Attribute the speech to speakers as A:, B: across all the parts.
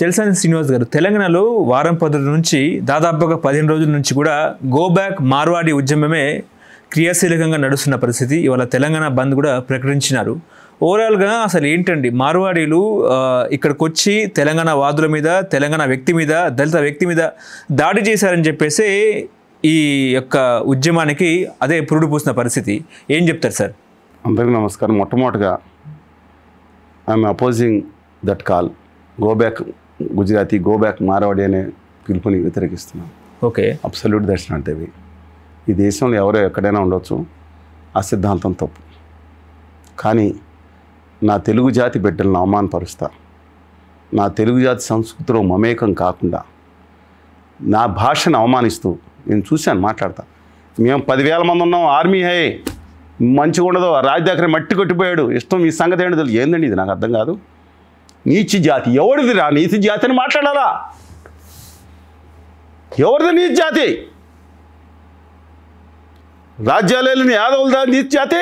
A: తెలుసాని శ్రీనివాస్ గారు, తెలంగాణలో వారం పద్ధతి నుంచి దాదాపుగా 15 రోజుల నుంచి కూడా గో బ్యాక్ మార్వాడి ఉద్యమమే క్రియాశీలకంగా నడుస్తున్న పరిస్థితి. ఇవాళ తెలంగాణ బంద్ కూడా ప్రకటించినారు. ఓవరాల్గా అసలు ఏంటండి మార్వాడీలు ఇక్కడికి వచ్చి తెలంగాణ వాదుల మీద, తెలంగాణ వ్యక్తి మీద, దళిత వ్యక్తి మీద దాడి చేశారని చెప్పేసి ఈ యొక్క ఉద్యమానికి అదే పురుడు పూసిన పరిస్థితి. ఏం చెప్తారు సార్?
B: అందరికీ నమస్కారం. మొట్టమొదటిగా I'm opposing that call, go back Gujarati, go back Marwari అనే పిలుపుని వ్యతిరేకిస్తున్నాను.
A: Okay,
B: absolute that's not the way. ఈ దేశంలో ఎవరో ఎక్కడైనా ఉండొచ్చు, ఆ సిద్ధాంతం తప్పు. కానీ నా తెలుగు జాతి బిడ్డలను అవమానపరుస్తా, నా తెలుగు జాతి సంస్కృతిలో మమేకం కాకుండా నా భాషను అవమానిస్తూ నేను చూశాను, మాట్లాడతా. మేము 10,000 మంది ఉన్నాం, ఆర్మీ హై, మంచిగా ఉండదు, రాజ్ దగ్గర మట్టి కొట్టిపోయాడు, ఇష్టం ఈ సంగతి ఏంటి తెలియదు. ఏందండి ఇది? నాకు అర్థం కాదు. నీచి జాతి ఎవరిది రా? నీతి జాతి అని మాట్లాడాలా? ఎవరిది నీతి జాతి? రాజ్యాలేని యాదవులదా నీతి జాతి?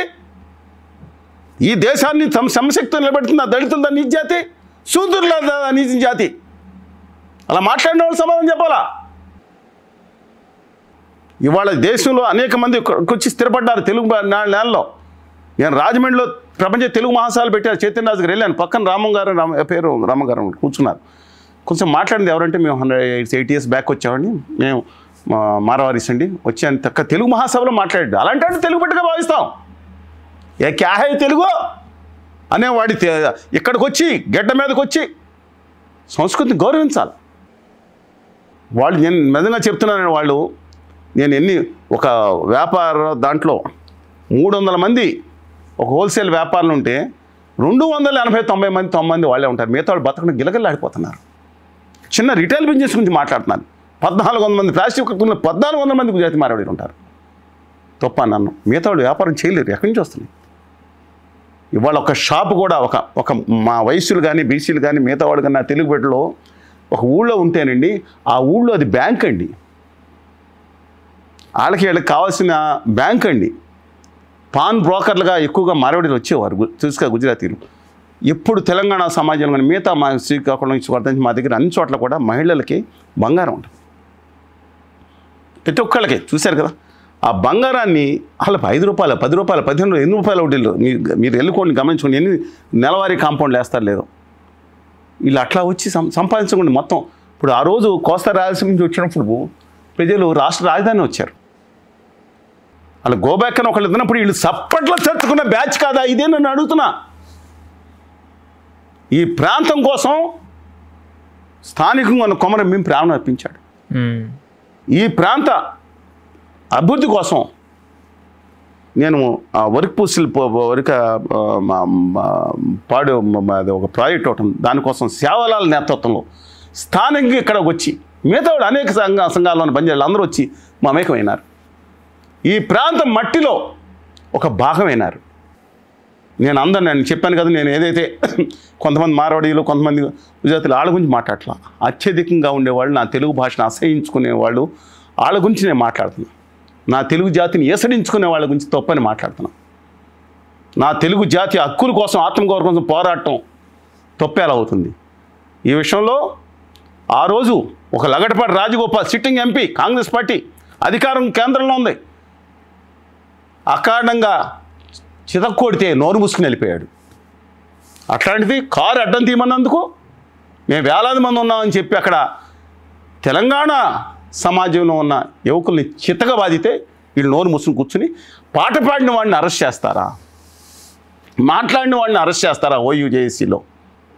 B: ఈ దేశాన్ని సమశక్తితో నిలబెడుతుందా దళితులదా నీతి జాతి? శూద్రులదా నీతి జాతి? అలా మాట్లాడిన వాళ్ళు సమాధానం చెప్పాలా? ఇవాళ దేశంలో అనేక మంది వచ్చి స్థిరపడ్డారు తెలుగు నేలలో. నేను రాజమండ్రిలో ప్రపంచ తెలుగు మహాసభలు పెట్టారు, చైతన్యరాజు గారు వెళ్ళాను. పక్కన రామం గారు, పేరు రామగారు కూర్చున్నారు. కొంచెం మాట్లాడింది ఎవరంటే, మేము 108 years బ్యాక్ వచ్చామండి, మేము మారవారీస్ అండి, వచ్చాను తక్క తెలుగు మహాసభలో మాట్లాడాడు. అలాంటి అంటే తెలుగు బిడ్డగా భావిస్తాం. ఏ క్యా హై తెలుగు అనేవాడి ఇక్కడికి వచ్చి గడ్డ మీదకి వచ్చి సంస్కృతిని గౌరవించాలి. వాళ్ళు, నేను నిజంగా చెప్తున్నాను, వాళ్ళు నేను ఒక వ్యాపార దాంట్లో 300 మంది ఒక హోల్సేల్ వ్యాపారులు ఉంటే 280-90 మంది వాళ్ళే ఉంటారు. మిగతా వాళ్ళు బతకడం గిలగిల్లాడిపోతున్నారు. చిన్న రిటైల్ బిజినెస్ గురించి మాట్లాడుతున్నారు. 1400 మంది ప్లాస్టిక్ 1400 మంది గుజరాతీ మార్వాడీలు ఉంటారు. తప్ప నన్ను మిగతా వాళ్ళు వ్యాపారం చేయలేరు. ఎక్కడి నుంచి వస్తున్నాయి? ఇవాళ ఒక షాపు కూడా ఒక మా వయస్సులు కానీ, బీసీలు కానీ, మిగతా వాళ్ళు కానీ, నా తెలుగు బిడ్డలో ఒక ఊళ్ళో ఉంటేనండి, ఆ ఊళ్ళో అది బ్యాంక్ అండి, వీళ్ళకి కావాల్సిన బ్యాంక్ అండి. పాన్ బ్రోకర్లుగా ఎక్కువగా మార్వాడీలు వచ్చేవారు, చూసుగా గుజరాతీలు. ఎప్పుడు తెలంగాణ సమాజంలో కానీ మిగతా మా శ్రీకాకుళం నుంచి మా దగ్గర అన్ని చోట్ల కూడా మహిళలకి బంగారం ఉంటుంది. ప్రతి ఒక్కళ్ళకి చూశారు కదా. ఆ బంగారాన్ని వాళ్ళకి 5 రూపాయలు, 10 రూపాయలు, 15 రూపాయలు, 8 రూపాయలు వడ్డీలు. మీరు వెళ్ళుకోండి, గమనించుకోండి, ఎన్ని నెలవారీ కాంపౌండ్లు వేస్తారు లేదో. వీళ్ళు అట్లా వచ్చి సంపాదించకుండా మొత్తం. ఇప్పుడు ఆ రోజు కోస్తా రాయలసీమ నుంచి వచ్చినప్పుడు ప్రజలు రాష్ట్ర రాజధాని వచ్చారు. వాళ్ళు గోబ్యాక్ అని ఒకళ్ళు ఇద్దనప్పుడు వీళ్ళు సప్పట్లో చర్చుకున్న బ్యాచ్ కాదా ఇదే? నన్ను అడుగుతున్నా. ఈ ప్రాంతం కోసం స్థానికంగా ఉన్న కొమరం భీం ప్రాణం అర్పించాడు. ఈ ప్రాంత అభివృద్ధి కోసం నేను పాడు ఒక ప్రాజెక్ట్ అవటం, దానికోసం సేవలాల నేతృత్వంలో స్థానికంగా ఇక్కడ వచ్చి మిగతా అనేక సంఘాలను పనిచేయాలి, అందరూ వచ్చి మమేకమైనారు. ఈ ప్రాంతం మట్టిలో ఒక భాగమైనారు. నేను చెప్పాను కదా, నేను ఏదైతే కొంతమంది మార్వాడీలు, కొంతమంది గుజరాతీలు వాళ్ళ గురించి మాట్లాడట్లా. అత్యధికంగా ఉండేవాళ్ళు, నా తెలుగు భాషను అసహించుకునేవాళ్ళు, వాళ్ళ గురించి నేను మాట్లాడుతున్నాను. నా తెలుగు జాతిని ఏసడించుకునే వాళ్ళ గురించి తప్పని మాట్లాడుతున్నాను. నా తెలుగు జాతి హక్కుల కోసం, ఆత్మగౌరవం కోసం పోరాటం తప్పేలా అవుతుంది. ఈ విషయంలో ఆ రోజు ఒక Lagadapati Rajagopal, sitting MP, Congress party అధికారం కేంద్రంలో ఉంది, అకారణంగా చితక్కొడితే నోరు మూసుకుని వెళ్ళిపోయాడు. అట్లాంటిది కారు అడ్డం తీయమన్నందుకు మేము వేలాది మంది ఉన్నామని చెప్పి అక్కడ తెలంగాణ సమాజంలో ఉన్న యువకుల్ని చిత్తగా బాధితే వీళ్ళు నోరు మూసుకుని కూర్చుని పాట పాడిన వాడిని అరెస్ట్ చేస్తారా, మాట్లాడిన వాడిని అరెస్ట్ చేస్తారా OUJSCలో?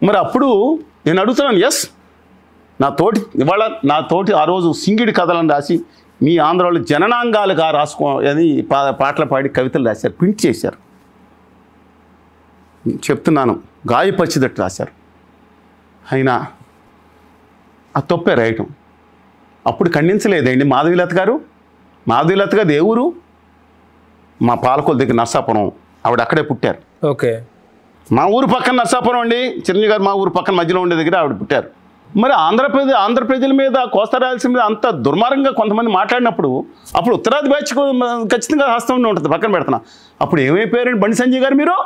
B: మరి అప్పుడు నేను అడుగుతున్నాను, ఎస్, నా తోటి ఆ రోజు సింగిడి కథలను రాసి మీ ఆంధ్రాలో జననాంగాలుగా అని పాటలు పాడి కవితలు రాశారు, ప్రింట్ చేశారు. చెప్తున్నాను, గాయపరిచినట్టు రాశారు. అయినా ఆ తప్పే రాయటం. అప్పుడు ఖండించలేదండి మాధవీలత గారు. మాధవీలత గారు ఏ ఊరు? మా పాలకొల దగ్గర నర్సాపురం, ఆవిడ అక్కడే పుట్టారు.
A: ఓకే,
B: మా ఊరు పక్కన నర్సాపురం అండి. చిరంజీవి గారు మా ఊరు పక్కన మధ్యలో ఉండే దగ్గర ఆవిడ పుట్టారు. మరి ఆంధ్ర ప్రజల మీద, కోస్తా రాయలసీమ మీద అంత దుర్మార్గంగా కొంతమంది మాట్లాడినప్పుడు అప్పుడు ఉత్తరాది బ్యాచ్ ఖచ్చితంగా హస్తం ఉంటుంది, పక్కన పెడుతున్నా. అప్పుడు ఏమైపోయారండి బండి సంజయ్ గారు? మీరు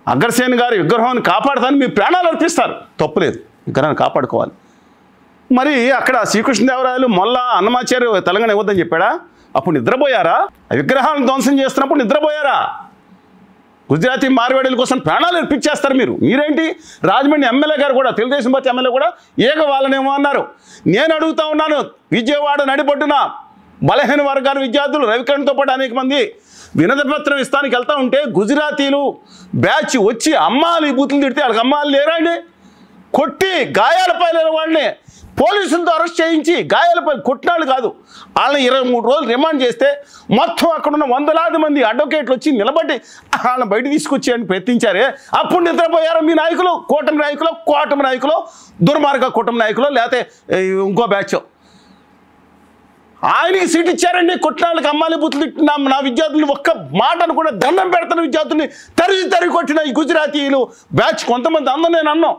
B: అగ్రసేన్ గారి విగ్రహాన్ని కాపాడుతాను మీ ప్రాణాలు అర్పిస్తారు, తప్పులేదు. విగ్రహాన్ని కాపాడుకోవాలి. మరి అక్కడ శ్రీకృష్ణదేవరాయలు మొల్ల అన్నమాచార్య తెలంగాణ ఇవ్వద్దని చెప్పాడా? అప్పుడు నిద్రపోయారా? ఆ విగ్రహాలను ధ్వంసం చేస్తున్నప్పుడు నిద్రపోయారా? గుజరాతీ మార్వాడీల కోసం ప్రాణాలు అర్పించేస్తారు మీరు. మీరేంటి రాజమండ్రి ఎమ్మెల్యే గారు కూడా, తెలుగుదేశం పార్టీ ఎమ్మెల్యే కూడా ఏక వాళ్ళనేమో అన్నారు. నేను అడుగుతా ఉన్నాను, విజయవాడ నడిబొడ్డున బలహీన వర్గాల విద్యార్థులు రవికిరణ్తో పాటు అనేక మంది వినతిపత్రం ఇస్తానికి వెళ్తూ ఉంటే గుజరాతీలు బ్యాచ్ వచ్చి అమ్మాలి బూతులు తిడితే వాళ్ళకి అమ్మాలు లేరండి, కొట్టి గాయాలపై లేని వాళ్ళని పోలీసులతో అరెస్ట్ చేయించి గాయాలపై కొట్టినాళ్ళు కాదు, వాళ్ళని 23 రోజులు రిమాండ్ చేస్తే మొత్తం అక్కడున్న 100లాది మంది అడ్వకేట్లు వచ్చి నిలబడి వాళ్ళని బయట తీసుకొచ్చేయని ప్రయత్నించారే. అప్పుడు నిద్రపోయారు మీ నాయకులు, కూటమి నాయకులు, దుర్మార్గ కూటమి నాయకులు, లేకపోతే ఇంకో బ్యాచ్. ఆయనకి సీట్ ఇచ్చారండి, కొట్టినాళ్ళకి అమ్మాలి బూతులు తిట్టిన నా విద్యార్థులు ఒక్క మాటను కూడా దండం పెడుతున్న విద్యార్థుల్ని తరిగి కొట్టిన ఈ గుజరాతీలు బ్యాచ్ కొంతమంది అందరూ నేను అన్నాం.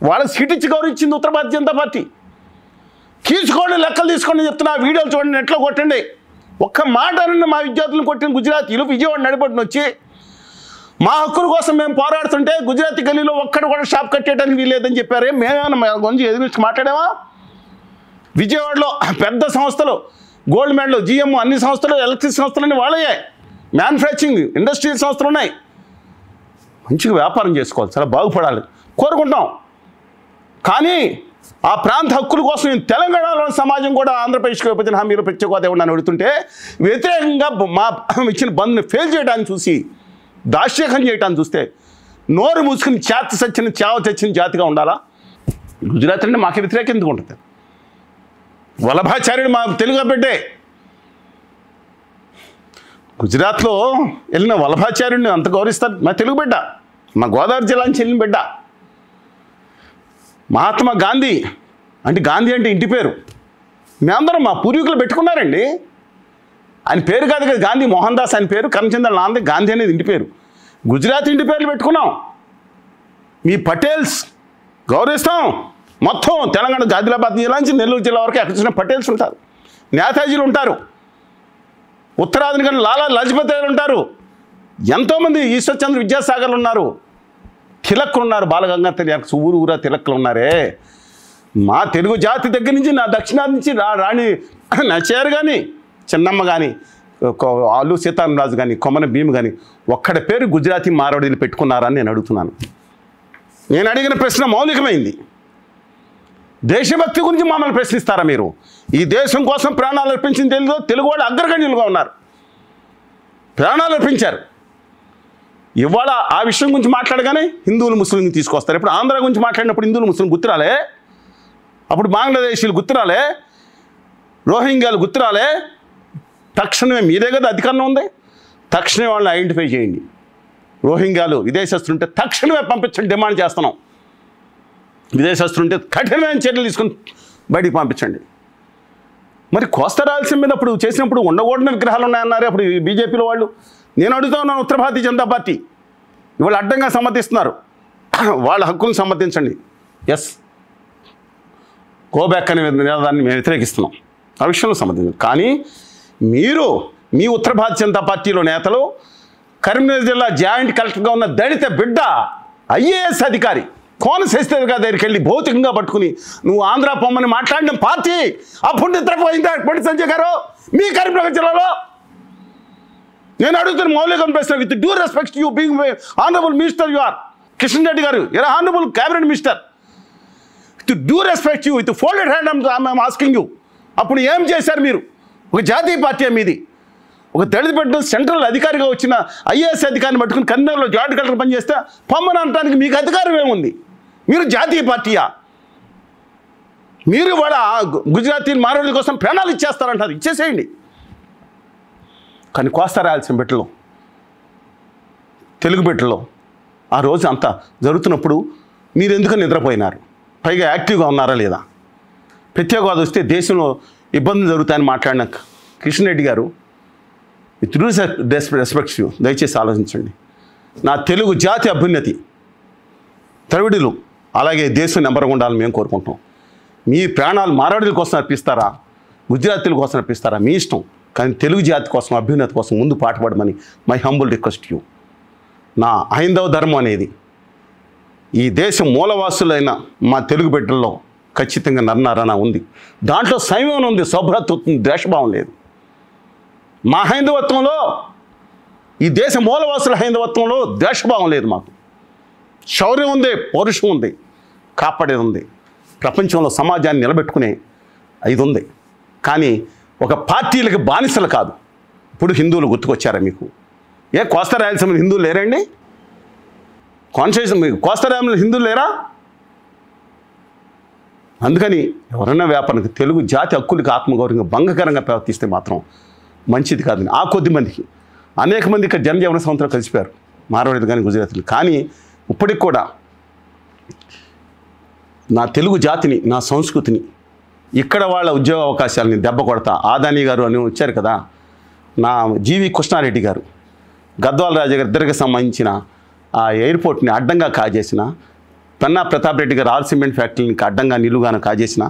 B: వాళ్ళకి సీట్ ఇచ్చి గౌరవించింది ఉత్తర భారతీయ జనతా పార్టీ. తీసుకోండి, లెక్కలు తీసుకోండి చెప్తున్నా, వీడియోలు చూడండి, నెట్లో కొట్టండి. ఒక్క మాట అన్న మా విద్యార్థులను కొట్టిన గుజరాతీలు విజయవాడ నడిబొడ్డున వచ్చి మా హక్కుల కోసం మేము పోరాడుతుంటే గుజరాతీ గల్లీలో ఒక్కడు కూడా షాప్ కట్టేయడానికి వీల్లేదని చెప్పారే. మేమేమన్నా మా గురించి ఎదురించి మాట్లాడామా? విజయవాడలో పెద్ద సంస్థలు, గోల్డ్ మెడల్, జిఎం, అన్ని సంస్థలు, ఎలక్ట్రిక్ సంస్థలన్నీ వాళ్ళయ్యాయి. మ్యానుఫ్యాక్చరింగ్ ఇండస్ట్రియల్ సంస్థలు ఉన్నాయి. మంచిగా వ్యాపారం చేసుకోవాలి, చాలా బాగుపడాలి కోరుకుంటాం. కానీ ఆ ప్రాంత హక్కుల కోసం నేను తెలంగాణలోని సమాజం కూడా ఆంధ్రప్రదేశ్కి విభజన హామీలో ప్రత్యేక హోదా ఇవ్వడానికి అడుగుతుంటే వ్యతిరేకంగా మా ఇచ్చిన బంద్ని ఫెయిల్ చేయడానికి చూసి, దాష్యకం చేయడానికి చూస్తే నోరు మూసుకుని చావ చచ్చిన జాతిగా ఉండాలా? గుజరాత్ అంటే మాకు వ్యతిరేకం ఎందుకు ఉంటుంది? వల్లభాచార్యుడు మా తెలుగు బిడ్డే. గుజరాత్లో వెళ్ళిన వల్లభాచార్యుడిని అంత గౌరవిస్తారు. మా తెలుగు బిడ్డ, మా గోదావరి జిల్లా నుంచి వెళ్ళిన బిడ్డ. మహాత్మా గాంధీ అంటే ఇంటి పేరు. మేమందరం మా పూర్వీకులు పెట్టుకున్నారండి. ఆయన పేరు కాదు కదా గాంధీ, మోహన్ దాస్ ఆయన పేరు, కరమ్చంద్ర నాందే, గాంధీ అనేది ఇంటి పేరు. గుజరాత్ ఇంటి పేర్లు పెట్టుకున్నాం. మీ పటేల్స్ గౌరవిస్తాం. మొత్తం తెలంగాణ ఆదిలాబాద్ జిల్లా నుంచి నెల్లూరు జిల్లా వరకు ఎక్కడ చూసిన పటేల్స్ ఉంటారు, నేతాజీలు ఉంటారు, ఉత్తరాదిని కానీ లాలా లజపతి రాయలు ఉంటారు, ఎంతోమంది ఈశ్వర్చంద్ర విద్యాసాగర్లు ఉన్నారు, తిలక్కులు ఉన్నారు, బాలగంగాధర ఊరా తిలక్కులు ఉన్నారే. మా తెలుగు జాతి దగ్గర నుంచి నా దక్షిణాది నుంచి రాణి నచ్చారు కానీ, చిన్నమ్మ కానీ, ఆలు సీతారామరాజు కానీ, కొమ్మన భీమ్ కానీ ఒక్కడ పేరు గుజరాతీ మార్వాడీలు పెట్టుకున్నారని నేను అడుగుతున్నాను. నేను అడిగిన ప్రశ్న మౌలికమైంది. దేశభక్తి గురించి మమ్మల్ని ప్రశ్నిస్తారా మీరు? ఈ దేశం కోసం ప్రాణాలు అర్పించిన తెలుగు వాళ్ళు అగ్రగణ్యులుగా ఉన్నారు, ప్రాణాలు అర్పించారు. ఇవాళ ఆ విషయం గురించి మాట్లాడగానే హిందువులు ముస్లింలు తీసుకొస్తారు. ఇప్పుడు ఆంధ్ర గురించి మాట్లాడినప్పుడు హిందువులు ముస్లిం గుర్తురాలే, అప్పుడు బంగ్లాదేశీలు గుర్తురాలే, రోహింగ్యాలు గుర్తురాలే. తక్షణమే మీదే కదా అధికారం ఉంది, తక్షణమే వాళ్ళని ఐడెంటిఫై చేయండి. రోహింగ్యాలు విదేశస్తులుంటే తక్షణమే పంపించండి, డిమాండ్ చేస్తున్నాం. విదేశస్తులుంటే కఠినమైన చర్యలు తీసుకుని బయటికి పంపించండి. మరి కోస్తా రాయలసీమ మీద అప్పుడు చేసినప్పుడు ఉండకూడని విగ్రహాలు ఉన్నాయన్నారు అప్పుడు బీజేపీలో వాళ్ళు. నేను అడుగుతా ఉన్నాను, ఉత్తర భారతీయ జనతా పార్టీ ఇవాళ అడ్డంగా సమర్థిస్తున్నారు, వాళ్ళ హక్కులను సమర్థించండి. ఎస్, గోబ్యాక్ అనే నినాదాన్ని మేము వ్యతిరేకిస్తున్నాం, ఆ విషయంలో సమర్థించండి. కానీ మీరు మీ ఉత్తర భారతీయ జనతా పార్టీలో నేతలు కరీంనగర్ జిల్లా జాయింట్ కలెక్టర్గా ఉన్న దళిత బిడ్డ ఐఏఎస్ అధికారి కోనశేఖర్ గారి దగ్గరికి వెళ్ళి భౌతికంగా పట్టుకుని నువ్వు ఆంధ్ర పొమ్మని మాట్లాడిన పార్టీ అప్పుడు నిద్రపోయిందా బండి సంజయ్ గారు మీ కరీంనగర్ జిల్లాలో? నేను అడుగుతున్న మౌలిక ప్రశ్న, with due respect you being honourable minister you are, Kishan Reddy garu, you're honourable cabinet minister, with due respect you, with folded hand I'm asking you. అప్పుడు ఏం చేశారు మీరు? ఒక జాతీయ పార్టీ మీది, ఒక దళిత బిడ్డ సెంట్రల్ అధికారిగా వచ్చిన ఐఏఎస్ అధికారిని పట్టుకుని కరీంనగర్లో జాయింట్ కలెక్టర్ పనిచేస్తే పొమ్మని అనడానికి మీకు అధికారం ఏముంది? మీరు జాతీయ పార్టీయా? మీరు వాళ్ళ గుజరాతీ మార్వాడీల కోసం ప్రాణాలు ఇచ్చేస్తారంటారు, ఇచ్చేసేయండి. కానీ కోస్తా రాయలసీమ బిడ్డలో, తెలుగు బిడ్డలో ఆ రోజు అంతా జరుగుతున్నప్పుడు మీరు ఎందుకు నిద్రపోయినారు? పైగా యాక్టివ్గా ఉన్నారా లేదా? ప్రత్యేక హోదా వస్తే దేశంలో ఇబ్బందులు జరుగుతాయని మాట్లాడిన కిషన్ రెడ్డి గారు, విత్ డ్యూ రెస్పెక్ట్స్ యూ, దయచేసి ఆలోచించండి. నా తెలుగు జాతి అభ్యున్నతి, ద్రవిడులు అలాగే దేశం నెంబర్ ఉండాలని మేము కోరుకుంటాం. మీ ప్రాణాలు మార్వాడీల కోసం అర్పిస్తారా, గుజరాతీల కోసం అర్పిస్తారా, మీ ఇష్టం. కానీ తెలుగు జాతి కోసం, అభ్యున్నతి కోసం ముందు పాటుపడమని మై హంబుల్ రిక్వెస్ట్ యూ. నా హైందవ ధర్మం అనేది ఈ దేశం మూలవాసులైన మా తెలుగు బిడ్డల్లో ఖచ్చితంగా నరనారాయణ ఉంది. దాంట్లో సంయమనం ఉంది, సౌభ్రత్వం ఉంది, ద్వేషభావం లేదు. మా హైందవత్వంలో, ఈ దేశ మూలవాసుల హైందవత్వంలో ద్వేషభావం లేదు. మాకు శౌర్యం ఉంది, పౌరుషం ఉంది, కాపాడేది ఉంది, ప్రపంచంలో సమాజాన్ని నిలబెట్టుకునే ఇది ఉంది. కానీ ఒక పార్టీలకు బానిసలు కాదు. ఇప్పుడు హిందువులు గుర్తుకొచ్చారా మీకు? కోస్తా రాయలసీమ హిందువులు లేరండి? కాన్స్టిట్యూషన్ మీకు కోస్తా రాయలసీమ హిందువులు లేరా? అందుకని ఎవరైనా వ్యాపారానికి తెలుగు జాతి హక్కులకి ఆత్మగౌరవంగా భంగకరంగా ప్రవర్తిస్తే మాత్రం మంచిది కాదని ఆ కొద్ది మందికి, అనేక మంది ఇక్కడ జనజీవన సంస్థలు కలిసిపోయారు, మార్వాడీలు కానీ గుజరాతీలు. కానీ ఇప్పటికి కూడా నా తెలుగు జాతిని, నా సంస్కృతిని, ఇక్కడ వాళ్ళ ఉద్యోగ అవకాశాలని దెబ్బ కొడతా. ఆదాని గారు అని వచ్చారు కదా, నా జీవి కృష్ణారెడ్డి గారు, గద్వాల రాజా గారి ఇద్దరికి సంబంధించిన ఆ ఎయిర్పోర్ట్ని అడ్డంగా కాజేసిన, పెన్నా ప్రతాప్ రెడ్డి గారు ఆల్ సిమెంట్ ఫ్యాక్టరీని అడ్డంగా నిలువుగాను కాజేసిన,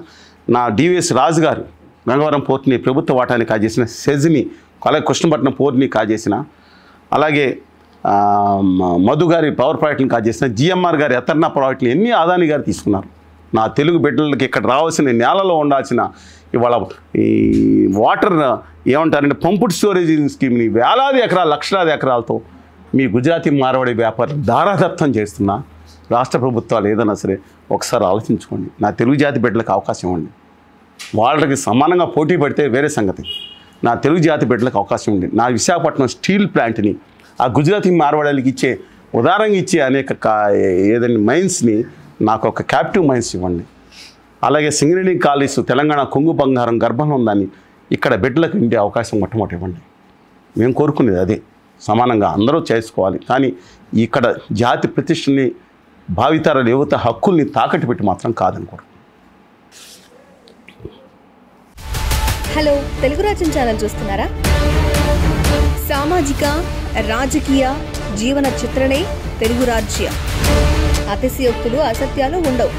B: నా డివిఎస్ రాజు గారు గంగవరం పోర్ట్ని ప్రభుత్వ వాటాన్ని కాజేసిన, సెజ్ని అలాగే కృష్ణపట్నం పోర్ట్ని కాజేసిన, అలాగే మధు గారి పవర్ ప్రాజెక్టుని కాజేసిన, జిఎంఆర్ గారి ఎతర్నా ప్రాజెక్టులు ఎన్ని ఆదాని గారు తీసుకున్నారు. నా తెలుగు బిడ్డలకి ఇక్కడ రావాల్సిన నేలలో ఉండాల్సిన ఇవాళ ఈ వాటర్ ఏమంటారంటే పంపుడు స్టోరేజ్ స్కీమ్ని వేలాది ఎకరాలు, లక్షలాది ఎకరాలతో మీ గుజరాతీ మార్వాడి వ్యాపారం దారాదత్తం చేస్తున్నా రాష్ట్ర ప్రభుత్వాలు ఏదైనా సరే ఒకసారి ఆలోచించుకోండి. నా తెలుగు జాతి బిడ్డలకు అవకాశం ఇవ్వండి. వాళ్ళకి సమానంగా పోటీ పడితే వేరే సంగతి. నా తెలుగు జాతి బిడ్డలకు అవకాశం ఉంది. నా విశాఖపట్నం స్టీల్ ప్లాంట్ని ఆ గుజరాతీ మార్వాడీలకి ఇచ్చే, ఉదారంగా ఇచ్చే అనేక ఏదైనా మైన్స్ని నాకు ఒక క్యాప్టివ్ మైన్స్ ఇవ్వండి. అలాగే సింగరేణి కాలేజ్ తెలంగాణ కొంగు బంగారం గర్భంలో ఉందని ఇక్కడ బిడ్డలకు ఉండే అవకాశం మొట్టమొదటి ఇవ్వండి. మేము కోరుకునేది అదే, సమానంగా అందరూ చేసుకోవాలి. కానీ ఇక్కడ జాతి ప్రతిష్టని, భావితరాల యువత హక్కుల్ని తాకట్టు పెట్టి మాత్రం కాదనుకోరు.
C: హలో, తెలుగు రాజ్యం ఛానల్ చూస్తున్నారా? సామాజిక, రాజకీయ, జీవన చిత్రణే తెలుగు రాజ్యం. అతిశయోక్తులు, అసత్యాలు ఉండవు.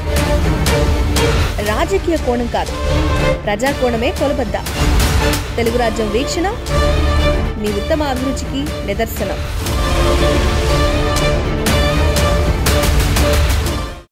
C: రాజకీయ కోణం కాదు, ప్రజా కోణమే కొలబద్ద. తెలుగు రాజ్యం వీక్షణ మీ ఉత్తమ అభిరుచికి నిదర్శనం.